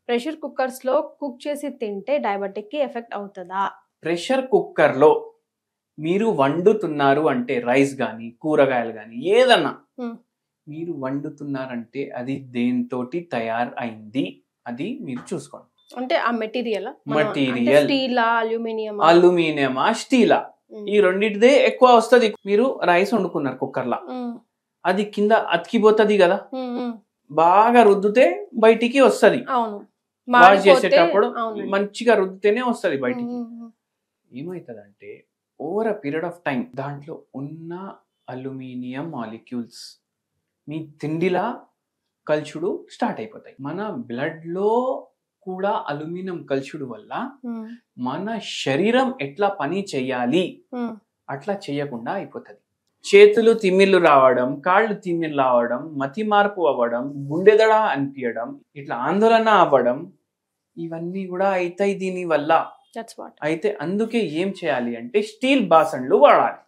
Pressure cookers లో cook చేసి తింటే డయాబెటిక్ కి ఎఫెక్ట్ అవుతుందా? ప్రెషర్ కుక్కర్ లో మీరు వండుతున్నారు అంటే రైస్ గాని కూరగాయలు గాని ఏదన్నా మీరు వండుతున్నారంటే అది దేనితోటి తయారు అయింది అది మీరు చూసుకోండి. అంటే ఆ మెటీరియల్ స్టీలా అల్యూమినియమా స్టీలా ఈ రెండింటిదే ఎక్కువ వస్తుంది. మీరు రైస్ వండుకున్నారు కుక్కర్ లా, అది కింద అతికిపోతుంది కదా, బాగా రుద్దితే బయటికి వస్తుంది. వాష్ చేసేటప్పుడు మంచిగా రుద్దితేనే వస్తుంది బయటికి. ఏమవుతుందంటే over a period of time దాంట్లో ఉన్న అల్యూమినియం మాలిక్యూల్స్ మీ తిండిలా కలుషుడు స్టార్ట్ అయిపోతాయి. మన బ్లడ్ లో కూడా అల్యూమినియం కలుషుడు వల్ల మన శరీరం ఎట్లా పని చెయ్యాలి అట్లా చేయకుండా అయిపోతుంది. చేతులు తిమ్మిళ్ళు రావడం, కాళ్ళు తిమ్మిళ్ళు రావడం, మతి మార్పు అవ్వడం, గుండెదడ అనిపించడం, ఇట్లా ఆందోళన అవ్వడం, ఇవన్నీ కూడా అవుతాయి దీని వల్ల. అయితే అందుకే ఏం చేయాలి అంటే స్టీల్ బాసన్లు వాడాలి.